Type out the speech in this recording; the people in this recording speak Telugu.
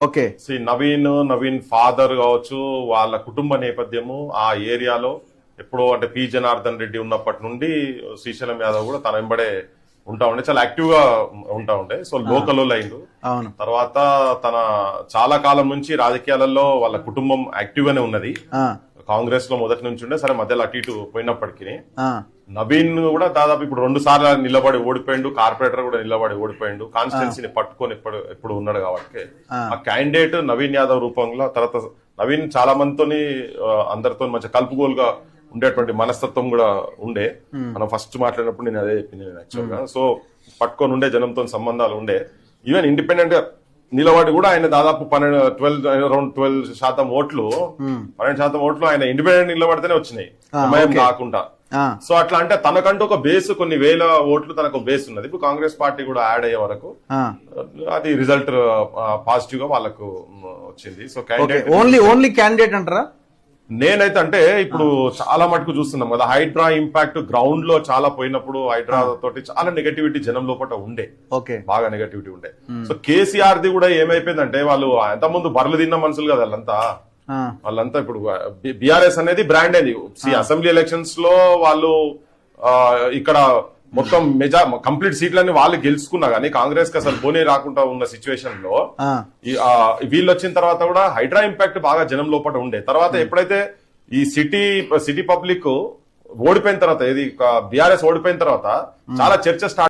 ఓకే. నవీన్ ఫాదర్ కావచ్చు, వాళ్ళ కుటుంబ నేపథ్యము ఆ ఏరియాలో ఎప్పుడో అంటే పి జనార్దన్ రెడ్డి ఉన్నప్పటి నుండి శ్రీశైలం యాదవ్ కూడా తన వెంబడే ఉంటా ఉండే, చాలా యాక్టివ్ గా ఉంటా ఉండే. సో లోకల్ అయిండు. అవును. తర్వాత తన చాలా కాలం నుంచి రాజకీయాలలో వాళ్ళ కుటుంబం యాక్టివ్ గానే ఉన్నది. కాంగ్రెస్ లో మొదటి నుంచి ఉండే, సరే మధ్యలో అటు ఇటు పోయినప్పటికీ నవీన్ కూడా దాదాపు ఇప్పుడు 2 సార్లు నిలబడి ఓడిపోయిండు, కార్పొరేటర్ కూడా నిలబడి ఓడిపోయిండు, కాన్స్టిట్యున్సీని పట్టుకొని ఇప్పుడు ఉన్నాడు. కాబట్టి ఆ క్యాండిడేట్ నవీన్ యాదవ్ రూపంలో తర్వాత నవీన్ చాలా మందితోని అందరితో మంచి కలుపుగోలుగా ఉండేటువంటి మనస్తత్వం కూడా ఉండే. మనం ఫస్ట్ మాట్లాడినప్పుడు నేను అదే చెప్పింది యాక్చువల్ గా. సో పట్టుకొని ఉండే, జనంతో సంబంధాలు ఉండే. ఈవెన్ ఇండిపెండెంట్ గా నిలబడి కూడా ఆయన దాదాపు 12% ఓట్లు 12% ఓట్లు ఆయన ఇండిపెండెంట్ నిలబడితేనే వచ్చినాయి, సమయం కాకుండా. సో అట్లా అంటే తనకంటూ ఒక బేస్, కొన్ని వేల ఓట్లు తనకు బేస్ ఉన్నది. ఇప్పుడు కాంగ్రెస్ పార్టీ కూడా యాడ్ అయ్యే వరకు అది రిజల్ట్ పాజిటివ్ గా వాళ్ళకు వచ్చింది. సో క్యాండిడేట్ ఓన్లీ క్యాండిడేట్ అంటారా? నేనైతే అంటే ఇప్పుడు చాలా మటుకు చూస్తున్నాం కదా, హైడ్రా ఇంపాక్ట్ గ్రౌండ్ లో చాలా పోయినప్పుడు హైడ్రా తోటి చాలా నెగటివిటీ జనం లోపల ఉండే, బాగా నెగటివిటీ ఉండే. సో కేసీఆర్ ది కూడా ఏమైపోయిందంటే, వాళ్ళు ఎంత ముందు బర్రెలు తిన్న మనుషులు కదా వాళ్ళంతా ఇప్పుడు బీఆర్ఎస్ అనేది బ్రాండ్ అయింది. అసెంబ్లీ ఎలక్షన్స్ లో వాళ్ళు ఇక్కడ మొత్తం కంప్లీట్ సీట్లన్నీ వాళ్ళు గెలుచుకున్నా గానీ కాంగ్రెస్ కి అసలు పోనీ రాకుండా ఉన్న సిచ్యువేషన్ లో వీళ్ళు వచ్చిన తర్వాత కూడా హైడ్రా ఇంపాక్ట్ బాగా జనం లోపల ఉండే. తర్వాత ఎప్పుడైతే ఈ సిటీ పబ్లిక్ ఓడిపోయిన తర్వాత, ఇది బీఆర్ఎస్ ఓడిపోయిన తర్వాత చాలా చర్చ స్టార్ట్